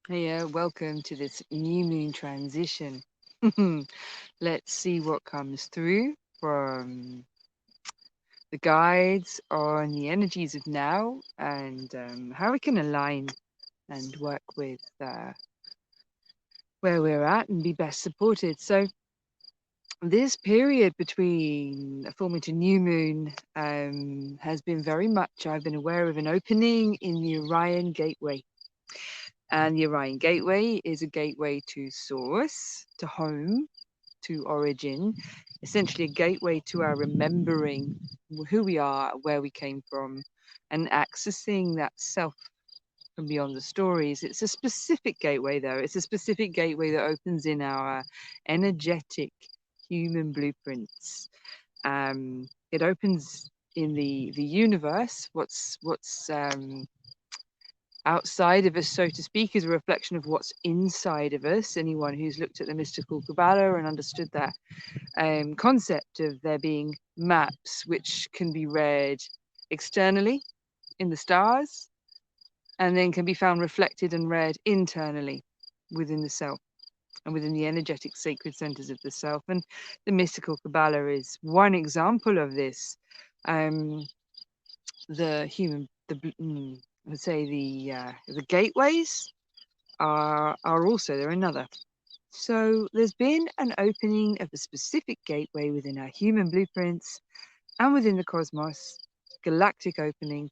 Hey, welcome to this new moon transition. Let's see what comes through from the guides on the energies of now and how we can align and work with where we're at and be best supported. So, this period between a full moon to new moon has been very much, I've been aware of an opening in the Orion Gateway. And the Orion Gateway is a gateway to source, to home, to origin, essentially a gateway to our remembering who we are, where we came from, and accessing that self from beyond the stories. It's a specific gateway, though. It's a specific gateway that opens in our energetic human blueprints. It opens in the universe. What's outside of us, so to speak, is a reflection of what's inside of us. Anyone who's looked at the mystical Kabbalah and understood that concept of there being maps which can be read externally in the stars and then can be found reflected and read internally within the self and within the energetic sacred centers of the self. And the mystical Kabbalah is one example of this. Um, the human, let's say the gateways are also they're another. So there's been an opening of a specific gateway within our human blueprints and within the cosmos, galactic opening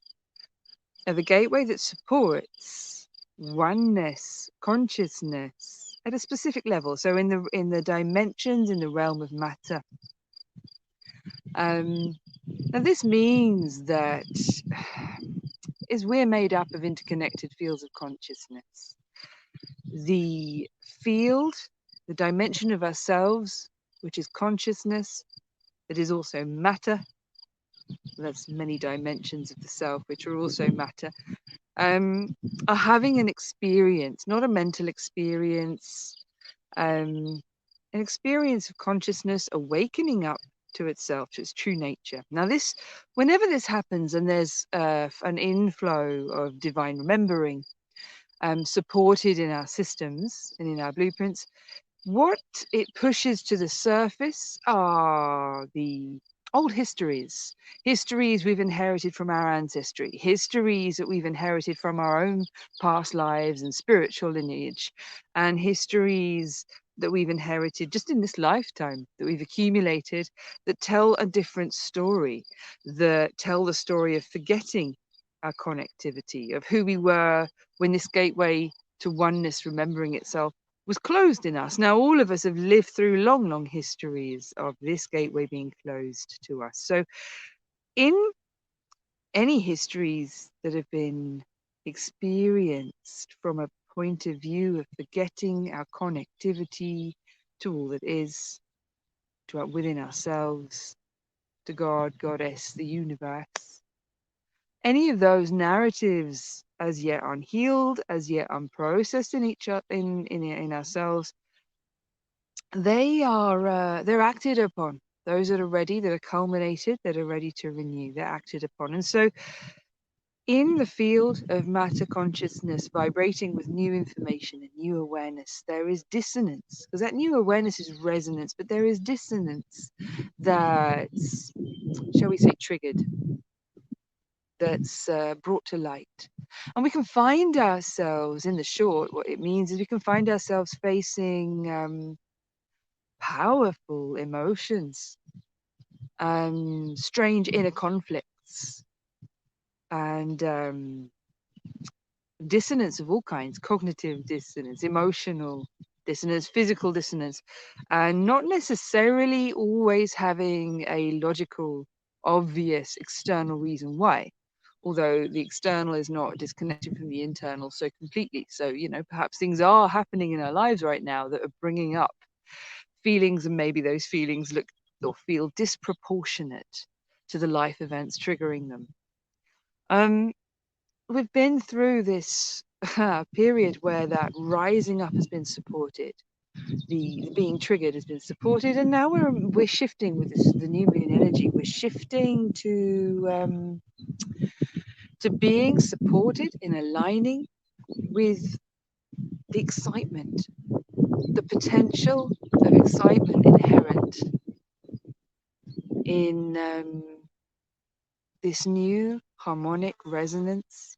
of a gateway that supports oneness, consciousness at a specific level. So in the dimensions in the realm of matter. Um, now this means that is we're made up of interconnected fields of consciousness. The field, the dimension of ourselves, which is consciousness, that is also matter. That's many dimensions of the self, which are also matter, are having an experience, not a mental experience, an experience of consciousness awakening up to itself, to its true nature. Now, whenever this happens and there's an inflow of divine remembering, supported in our systems and in our blueprints, what it pushes to the surface are the old histories we've inherited from our ancestry, histories that we've inherited from our own past lives and spiritual lineage, and histories that we've inherited just in this lifetime that we've accumulated that tell a different story, that tell the story of forgetting our connectivity, of who we were when this gateway to oneness remembering itself was closed in us. Now, all of us have lived through long, long histories of this gateway being closed to us. So, in any histories that have been experienced from a point of view of forgetting our connectivity to all that is, within ourselves, to God, Goddess, the universe, any of those narratives as yet unhealed, as yet unprocessed in in ourselves, they're acted upon. Those that are ready, that are culminated, that are ready to renew, they're acted upon. And so in the field of matter consciousness vibrating with new information and new awareness, there is dissonance, because that new awareness is resonance, but there is dissonance that's, shall we say, triggered, that's brought to light. And we can find ourselves, in the short, what it means is we can find ourselves facing powerful emotions, strange inner conflicts, and dissonance of all kinds, cognitive dissonance, emotional dissonance, physical dissonance, and not necessarily always having a logical, obvious external reason why. Although the external is not disconnected from the internal so completely. So, perhaps things are happening in our lives right now that are bringing up feelings, and maybe those feelings look or feel disproportionate to the life events triggering them. We've been through this period where that rising up has been supported, the being triggered has been supported, and now we're shifting with the new moon energy. We're shifting to being supported in aligning with the excitement, the potential of excitement inherent in this new harmonic resonance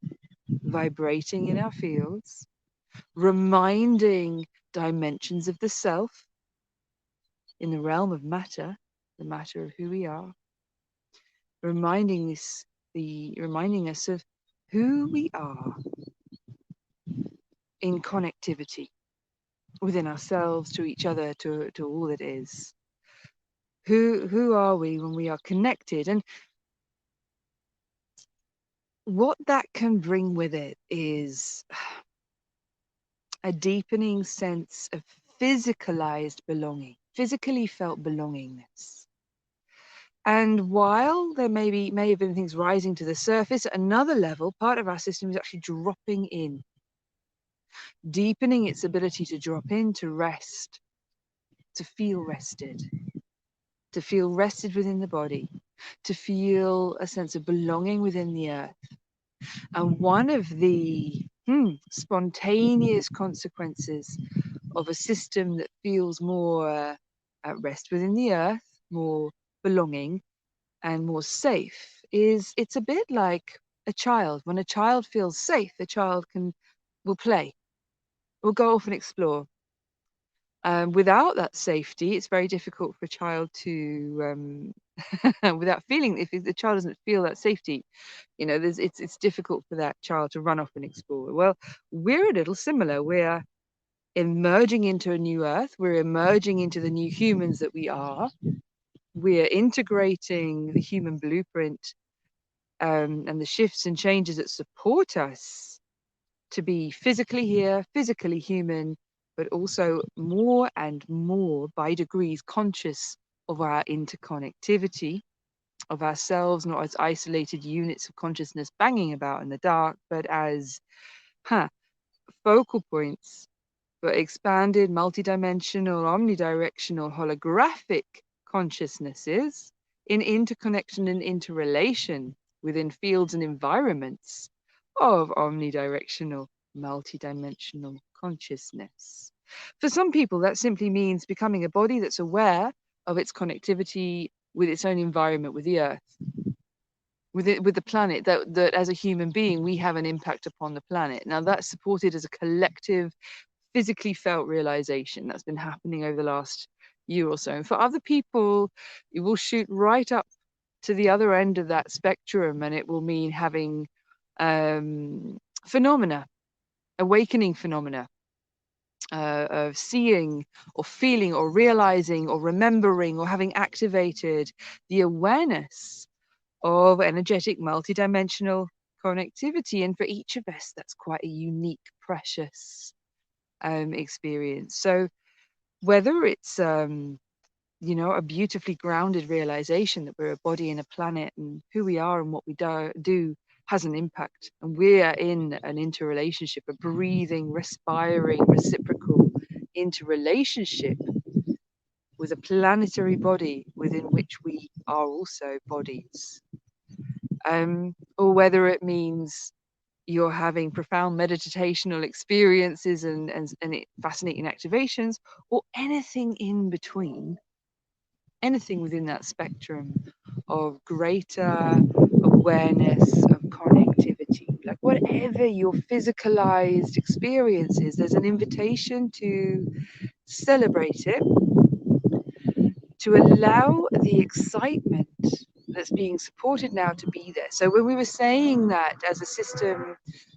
vibrating in our fields, reminding dimensions of the self in the realm of matter, the matter of who we are, reminding us of who we are in connectivity within ourselves, to each other, to all that is. Who are we when we are connected? And what that can bring with it is a deepening sense of physicalized belonging, physically felt belongingness. And while there may have been things rising to the surface, at another level, part of our system is actually dropping in, deepening its ability to drop in, to rest, to feel rested, within the body, to feel a sense of belonging within the earth. And one of the spontaneous consequences of a system that feels more at rest within the earth, more belonging and more safe, is it's a bit like a child. When a child feels safe, the child will play, will go off and explore. Without that safety, it's very difficult for a child to, without feeling, if the child doesn't feel that safety, it's difficult for that child to run off and explore. Well, we're a little similar. We're emerging into a new earth. We're emerging into the new humans that we are. We're integrating the human blueprint and the shifts and changes that support us to be physically here, physically human, but also more and more by degrees conscious of our interconnectivity, of ourselves, not as isolated units of consciousness banging about in the dark, but as focal points for expanded, multidimensional, omnidirectional, holographic consciousnesses in interconnection and interrelation within fields and environments of omnidirectional, multidimensional consciousness. For some people, that simply means becoming a body that's aware of its connectivity with its own environment, with the earth, with the planet, that as a human being, we have an impact upon the planet. Now, that's supported as a collective, physically felt realization that's been happening over the last year or so. And for other people, it will shoot right up to the other end of that spectrum, and it will mean having phenomena, awakening phenomena, of seeing or feeling or realizing or remembering or having activated the awareness of energetic multidimensional connectivity. And for each of us, that's quite a unique, precious experience. So whether it's a beautifully grounded realization that we're a body and a planet, and who we are and what we do has an impact, and we're in an interrelationship, a breathing, respiring, reciprocal interrelationship with a planetary body within which we are also bodies, or whether it means you're having profound meditational experiences and fascinating activations, or anything in between, anything within that spectrum of greater awareness of connectivity. Like whatever your physicalized experience is, there's an invitation to celebrate it, to allow the excitement that's being supported now to be there. So when we were saying that as a system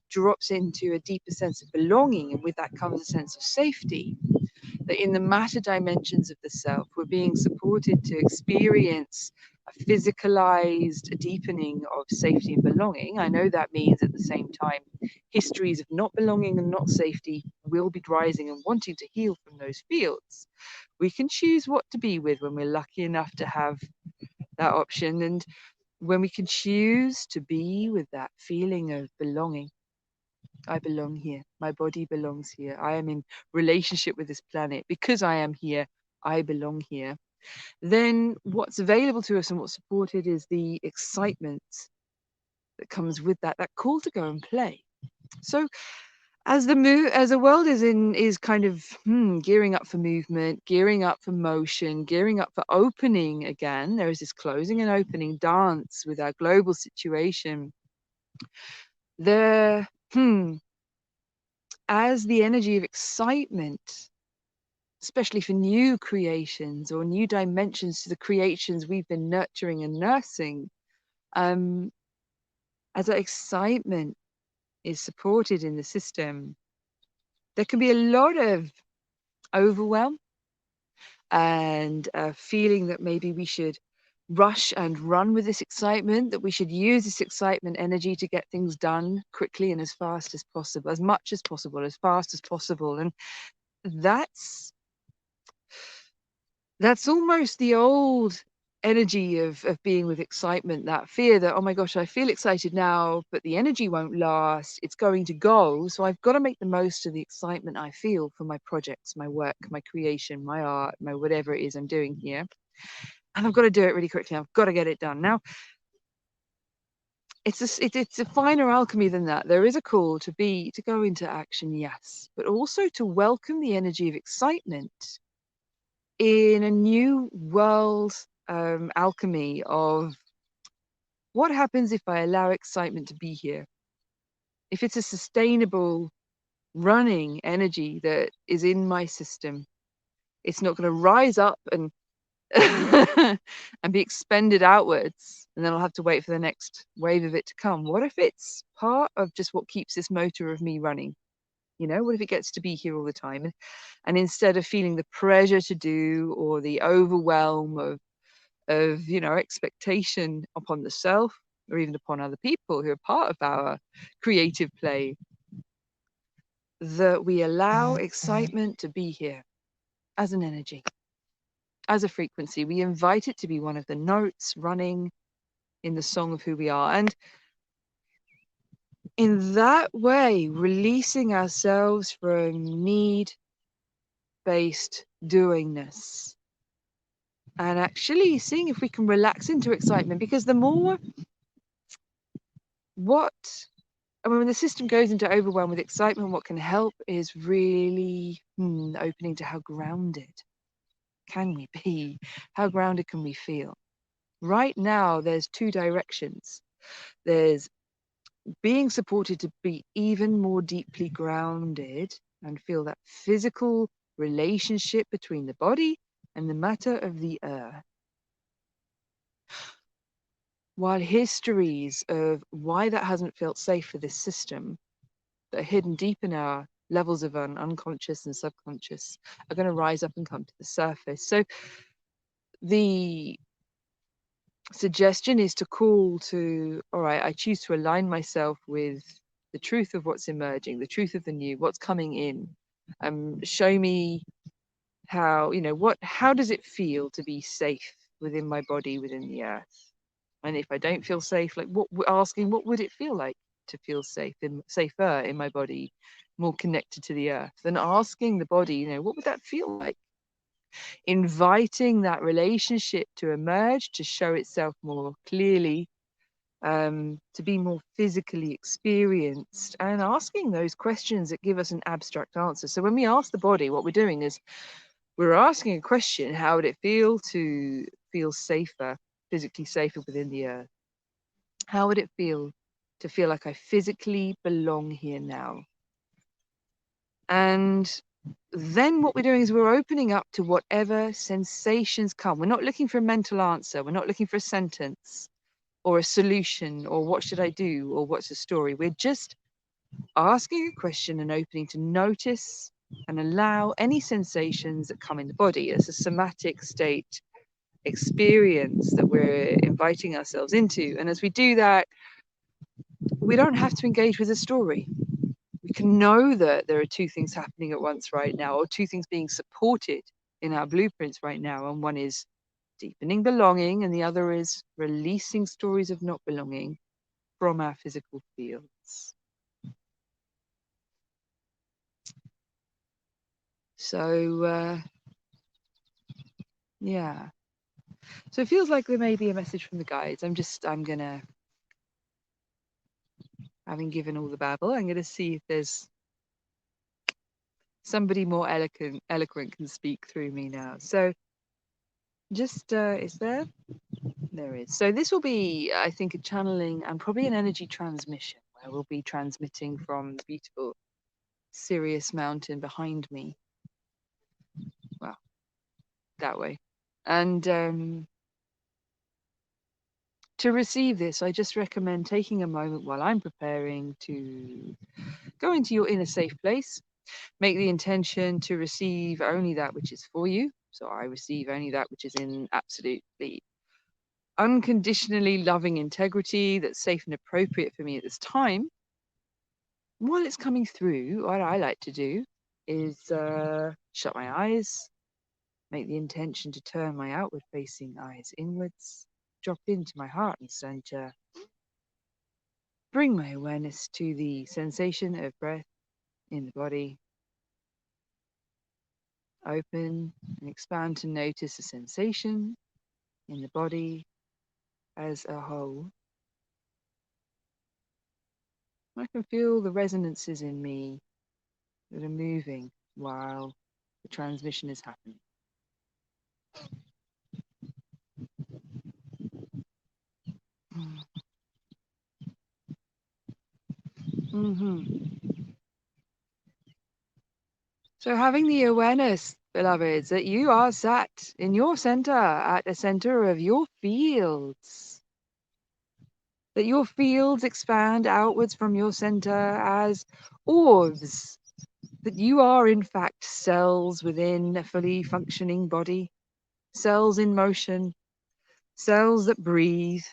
drops into a deeper sense of belonging, and with that comes a sense of safety, that in the matter dimensions of the self, we're being supported to experience a physicalized deepening of safety and belonging. I know that means at the same time, histories of not belonging and not safety will be rising and wanting to heal from those fields. We can choose what to be with when we're lucky enough to have that option, and when we can choose to be with that feeling of belonging. I belong here. My body belongs here. I am in relationship with this planet. Because I am here, I belong here. Then what's available to us and what's supported is the excitement that comes with that call to go and play. So as the world is kind of gearing up for movement, gearing up for motion, gearing up for opening again. There is this closing and opening dance with our global situation. There, as the energy of excitement, especially for new creations or new dimensions to the creations we've been nurturing and nursing, as that excitement is supported in the system, there can be a lot of overwhelm and a feeling that maybe we should rush and run with this excitement, that we should use this excitement energy to get things done quickly and as fast as possible, as much as possible, as fast as possible. And that's almost the old energy of being with excitement, that fear that, oh my gosh, I feel excited now, but the energy won't last. It's going to go. So I've got to make the most of the excitement I feel for my projects, my work, my creation, my art, my whatever it is I'm doing here. And I've got to do it really quickly. I've got to get it done. Now, it's a finer alchemy than that. There is a call to go into action, yes, but also to welcome the energy of excitement in a new world alchemy of what happens if I allow excitement to be here. If it's a sustainable running energy that is in my system, it's not going to rise up and and be expended outwards, and then I'll have to wait for the next wave of it to come. What if it's part of just what keeps this motor of me running? What if it gets to be here all the time? And instead of feeling the pressure to do or the overwhelm of expectation upon the self or even upon other people who are part of our creative play, that we allow excitement to be here as an energy, as a frequency. We invite it to be one of the notes running in the song of who we are. And in that way, releasing ourselves from need-based doingness and actually seeing if we can relax into excitement. Because the more when the system goes into overwhelm with excitement, what can help is really opening to how grounded can we be? How grounded can we feel? Right now, there's two directions. There's being supported to be even more deeply grounded and feel that physical relationship between the body and the matter of the earth. While histories of why that hasn't felt safe for this system that are hidden deep in our levels of unconscious and subconscious are going to rise up and come to the surface. So the suggestion is to call to, all right, I choose to align myself with the truth of what's emerging, the truth of the new, what's coming in. Show me how does it feel to be safe within my body, within the earth? And if I don't feel safe, like what would it feel like to feel safer in my body, more connected to the earth? And asking the body, what would that feel like? Inviting that relationship to emerge, to show itself more clearly, to be more physically experienced, and asking those questions that give us an abstract answer. So when we ask the body, what we're doing is we're asking a question: how would it feel to feel safer, physically safer within the earth? How would it feel to feel like I physically belong here now? And then what we're doing is we're opening up to whatever sensations come. We're not looking for a mental answer. We're not looking for a sentence or a solution or what should I do or what's the story. We're just asking a question and opening to notice and allow any sensations that come in the body. It's a somatic state experience that we're inviting ourselves into. And as we do that, we don't have to engage with a story. We can know that there are two things happening at once right now, or two things being supported in our blueprints right now. And one is deepening belonging, and the other is releasing stories of not belonging from our physical fields. So, yeah. So it feels like there may be a message from the guides. Having given all the babble, I'm gonna see if there's somebody more eloquent can speak through me now. So just is there? There is. So this will be, I think, a channeling and probably an energy transmission where we'll be transmitting from the beautiful Sirius Mountain behind me. Well, that way. And to receive this, I just recommend taking a moment while I'm preparing to go into your inner safe place. Make the intention to receive only that which is for you. So I receive only that which is in absolutely unconditionally loving integrity that's safe and appropriate for me at this time. While it's coming through, what I like to do is shut my eyes, make the intention to turn my outward facing eyes inwards, drop into my heart and center, bring my awareness to the sensation of breath in the body, open and expand to notice the sensation in the body as a whole. I can feel the resonances in me that are moving while the transmission is happening. So having the awareness, beloveds, that you are sat in your center, at the center of your fields, that your fields expand outwards from your center as orbs, that you are in fact cells within a fully functioning body, cells in motion, cells that breathe,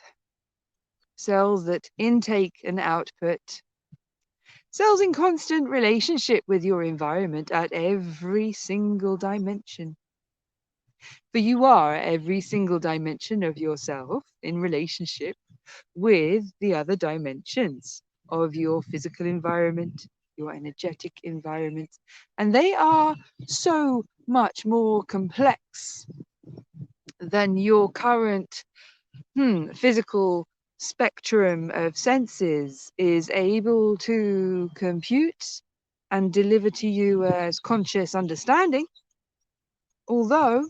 cells that intake and output, cells in constant relationship with your environment at every single dimension. For you are every single dimension of yourself in relationship with the other dimensions of your physical environment, your energetic environment, and they are so much more complex than your current physical spectrum of senses is able to compute and deliver to you as conscious understanding. Although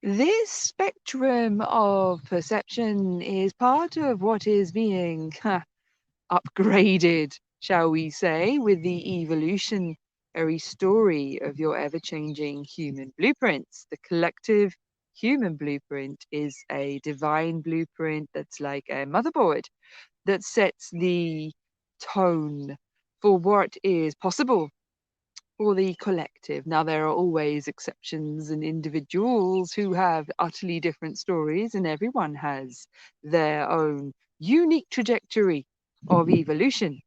this spectrum of perception is part of what is being upgraded, shall we say, with the evolutionary story of your ever-changing human blueprints. The collective human blueprint is a divine blueprint that's like a motherboard that sets the tone for what is possible for the collective. Now, there are always exceptions and individuals who have utterly different stories, and everyone has their own unique trajectory of evolution.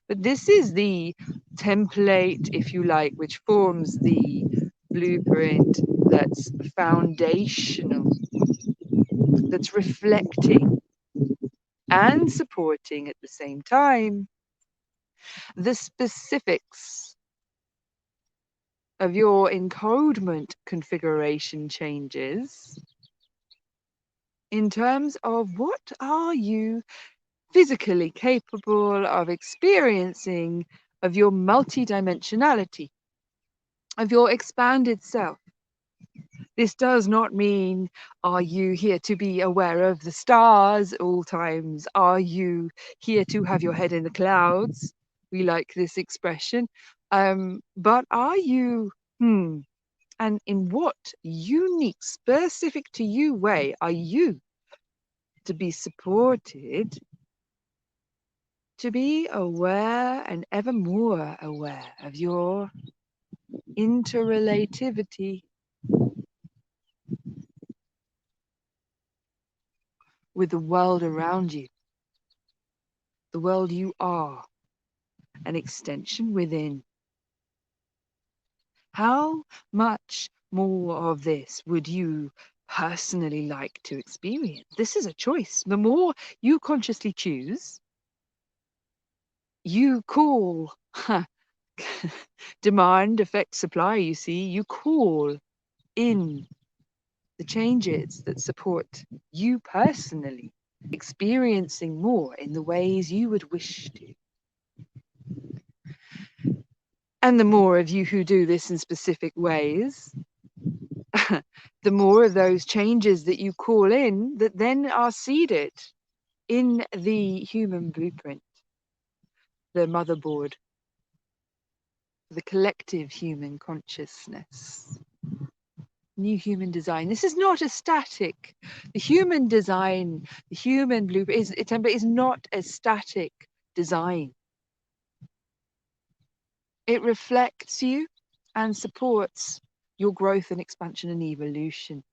But this is the template, if you like, which forms the blueprint that's foundational, that's reflecting and supporting at the same time the specifics of your encodement configuration changes in terms of what are you physically capable of experiencing of your multidimensionality, of your expanded self. This does not mean, are you here to be aware of the stars at all times? Are you here to have your head in the clouds? We like this expression. But are you, and in what unique, specific to you way are you to be supported, to be aware and ever more aware of your interrelativity with the world around you, the world you are, an extension within? How much more of this would you personally like to experience? This is a choice. The more you consciously choose, you call demand, effect, supply, you see, you call in the changes that support you personally, experiencing more in the ways you would wish to. And the more of you who do this in specific ways, the more of those changes that you call in that then are seeded in the human blueprint, the motherboard, the collective human consciousness. New human design. This is not a static. The human design, the human blueprint is not a static design. It reflects you and supports your growth and expansion and evolution.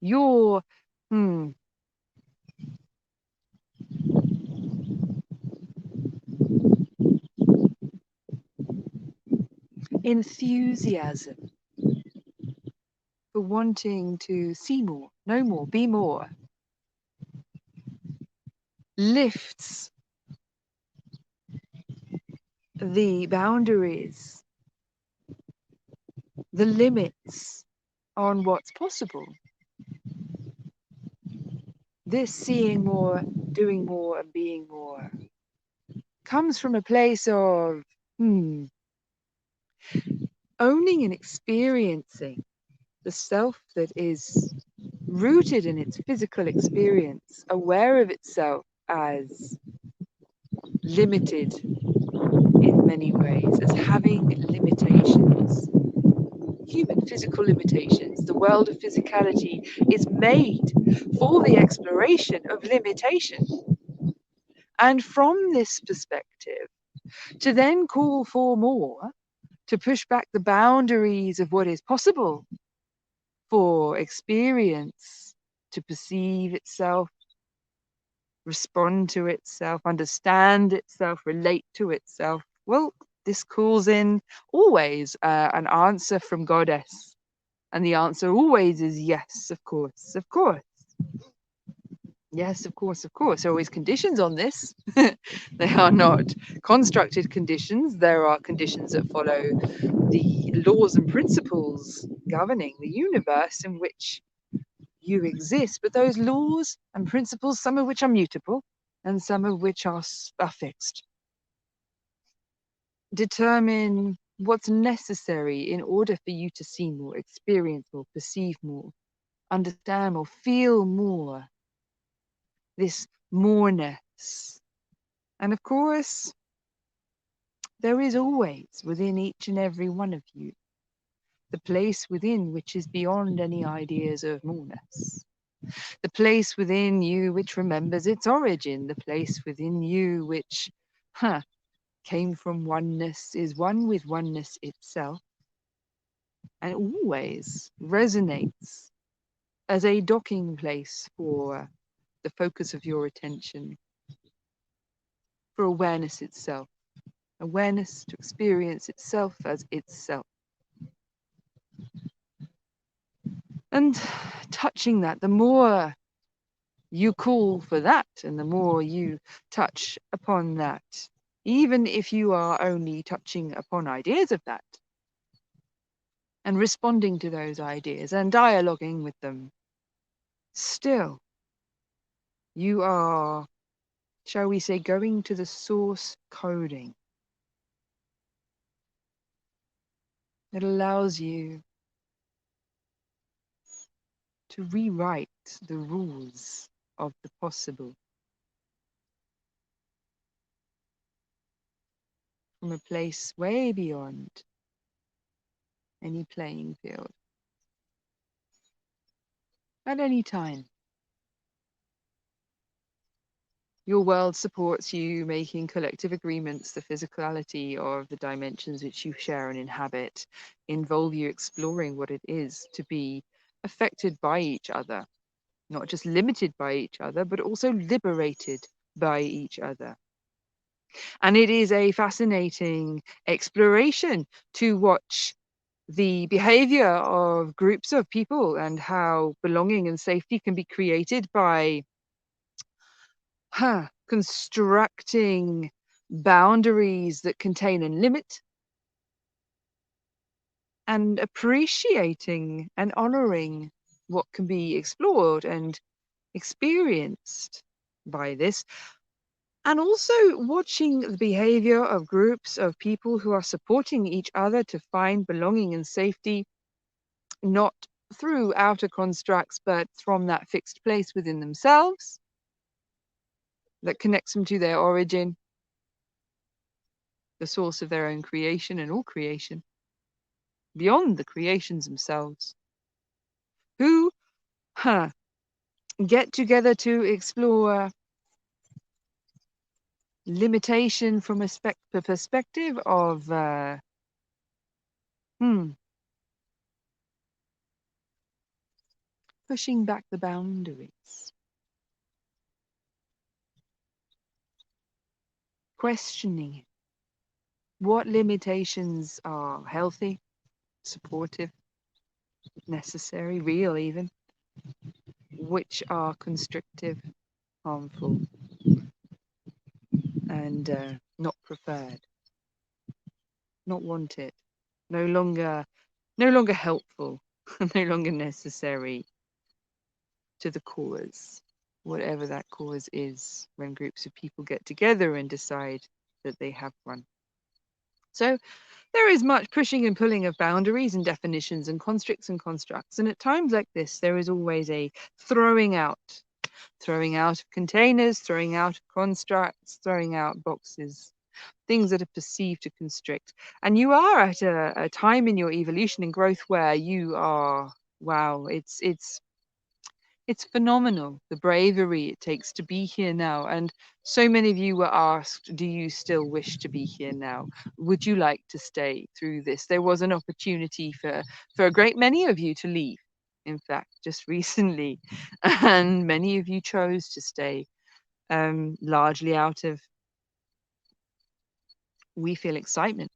Your enthusiasm for wanting to see more, know more, be more, lifts the boundaries, the limits on what's possible. This seeing more, doing more, and being more comes from a place of owning and experiencing the self that is rooted in its physical experience, aware of itself as limited in many ways, as having limitations, human physical limitations. The world of physicality is made for the exploration of limitation. And from this perspective, to then call for more, to push back the boundaries of what is possible for experience, to perceive itself, respond to itself, understand itself, relate to itself. Well, this calls in always an answer from Goddess. And the answer always is yes, of course, of course. Yes, of course, of course. There are always conditions on this. They are not constructed conditions. There are conditions that follow the laws and principles governing the universe in which you exist. But those laws and principles, some of which are mutable and some of which are fixed, determine what's necessary in order for you to see more, experience more, perceive more, understand more, feel more. This moreness. And of course, there is always within each and every one of you the place within which is beyond any ideas of moreness. The place within you which remembers its origin, the place within you which came from oneness, is one with oneness itself, and always resonates as a docking place for the focus of your attention, for awareness itself, awareness to experience itself as itself. And touching that, the more you call for that and the more you touch upon that, even if you are only touching upon ideas of that and responding to those ideas and dialoguing with them, still you are, shall we say, going to the source coding. It allows you to rewrite the rules of the possible from a place way beyond any playing field. At any time, your world supports you making collective agreements. The physicality of the dimensions which you share and inhabit involve you exploring what it is to be affected by each other, not just limited by each other, but also liberated by each other. And it is a fascinating exploration to watch the behavior of groups of people and how belonging and safety can be created by constructing boundaries that contain and limit, and appreciating and honoring what can be explored and experienced by this, And also watching the behavior of groups of people who are supporting each other to find belonging and safety, not through outer constructs, but from that fixed place within themselves that connects them to their origin, the source of their own creation and all creation, beyond the creations themselves, who get together to explore limitation from a perspective of pushing back the boundaries, questioning what limitations are healthy, supportive, necessary, real even, which are constrictive, harmful, and not preferred, not wanted, no longer helpful, no longer necessary to the cause, whatever that cause is, when groups of people get together and decide that they have one. So there is much pushing and pulling of boundaries and definitions and constricts and constructs. And at times like this, there is always a throwing out of containers, throwing out of constructs, throwing out boxes, things that are perceived to constrict. And you are at a time in your evolution and growth where you are, wow, it's phenomenal, the bravery it takes to be here now. And so many of you were asked, do you still wish to be here now? Would you like to stay through this? There was an opportunity for a great many of you to leave, in fact, just recently. And many of you chose to stay, largely out of, we feel, excitement.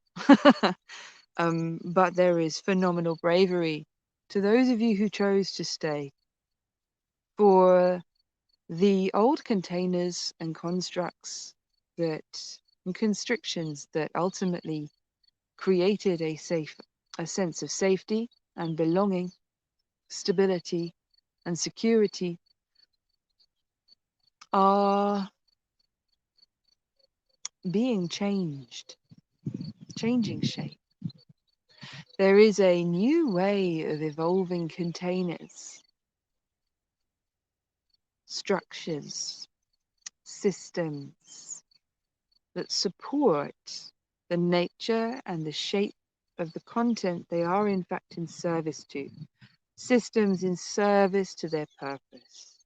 But there is phenomenal bravery to those of you who chose to stay, for the old containers and constructs and constrictions that ultimately created a sense of safety and belonging, stability and security, are being changing shape. There is a new way of evolving containers, structures, systems that support the nature and the shape of the content they are in fact in service to. Systems in service to their purpose.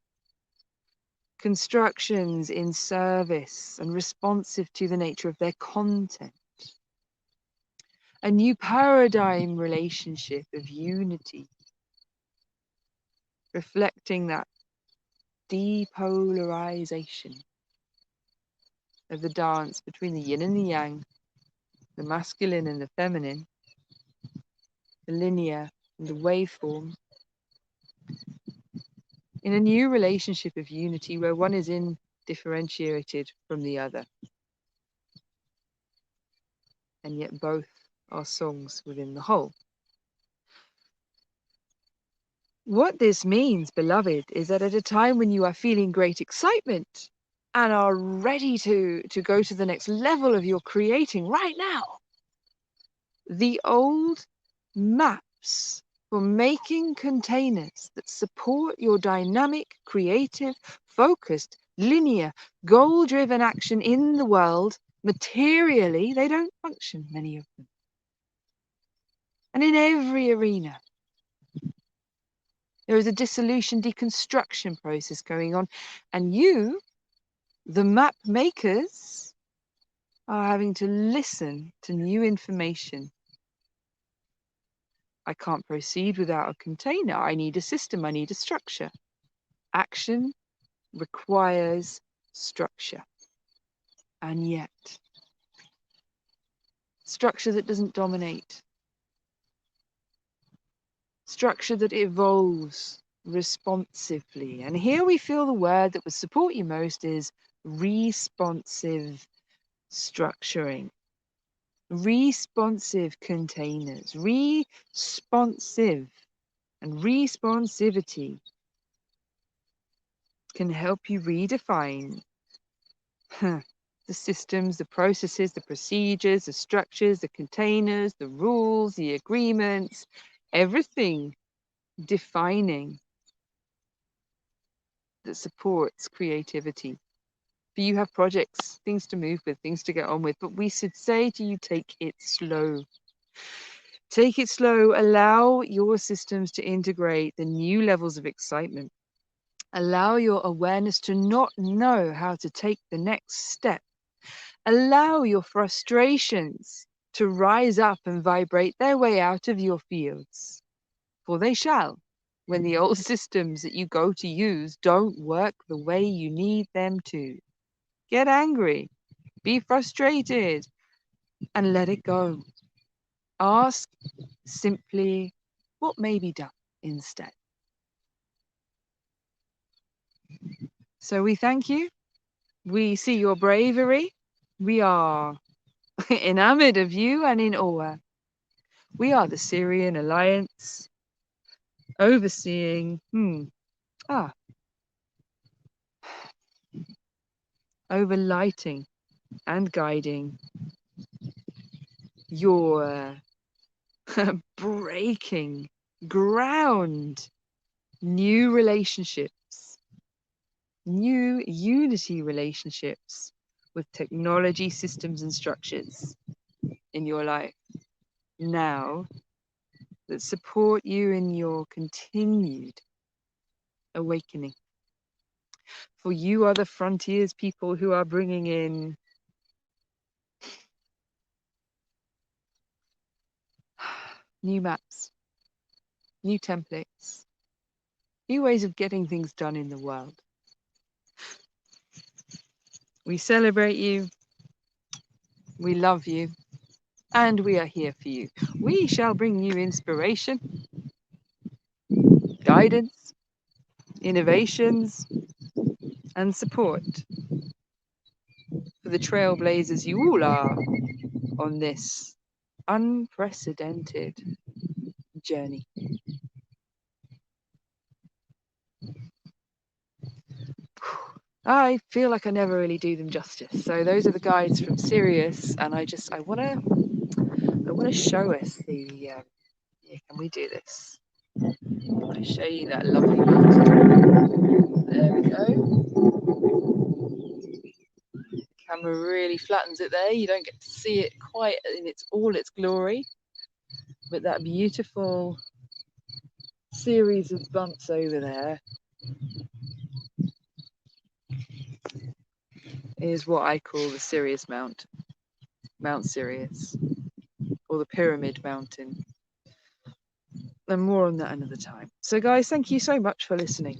Constructions in service and responsive to the nature of their content. A new paradigm relationship of unity, reflecting that depolarization of the dance between the yin and the yang, the masculine and the feminine, the linear and the waveform, in a new relationship of unity where one is indifferentiated from the other, and yet both are songs within the whole. What this means, beloved, is that at a time when you are feeling great excitement and are ready to go to the next level of your creating right now, the old maps for making containers that support your dynamic, creative, focused, linear, goal-driven action in the world, materially, they don't function, many of them. And in every arena, there is a dissolution, deconstruction process going on. And you, the map makers, are having to listen to new information. I can't proceed without a container. I need a system. I need a structure. Action requires structure. And yet, structure that doesn't dominate. Structure that evolves responsively. And here we feel the word that would support you most is responsive structuring. Responsive containers. Responsive and responsivity can help you redefine the systems, the processes, the procedures, the structures, the containers, the rules, the agreements, everything defining that supports creativity. But you have projects, things to move with, things to get on with. But we should say to you, take it slow. Take it slow. Allow your systems to integrate the new levels of excitement. Allow your awareness to not know how to take the next step. Allow your frustrations to rise up and vibrate their way out of your fields. For they shall, when the old systems that you go to use don't work the way you need them to. Get angry, be frustrated, and let it go. Ask simply what may be done instead. So we thank you. We see your bravery. We are enamored of you and in awe. We are the Syrian Alliance, overseeing, overlighting and guiding your breaking ground, new relationships, new unity relationships with technology, systems, and structures in your life now that support you in your continued awakening. For you are the frontiers people who are bringing in new maps, new templates, new ways of getting things done in the world. We celebrate you, we love you, and we are here for you. We shall bring you inspiration, guidance, innovations, and support for the trailblazers you all are on this unprecedented journey. I feel like I never really do them justice. So those are the guides from Sirius, and I want to show us the. Yeah, can we do this? I want to show you that lovely mountain. There we go. Camera really flattens it there. You don't get to see it quite in all its glory, but that beautiful series of bumps over there is what I call the Sirius Mountain, Mount Sirius, or the Pyramid Mountain. And more on that another time. So guys, thank you so much for listening.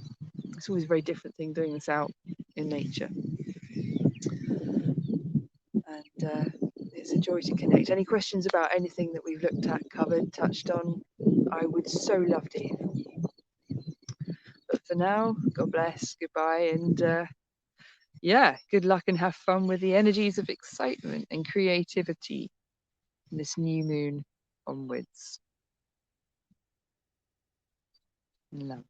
It's always a very different thing doing this out in nature. And it's a joy to connect. Any questions about anything that we've looked at, covered, touched on, I would so love to hear from you. But for now, God bless, goodbye, and yeah, good luck and have fun with the energies of excitement and creativity in this new moon onwards. Love.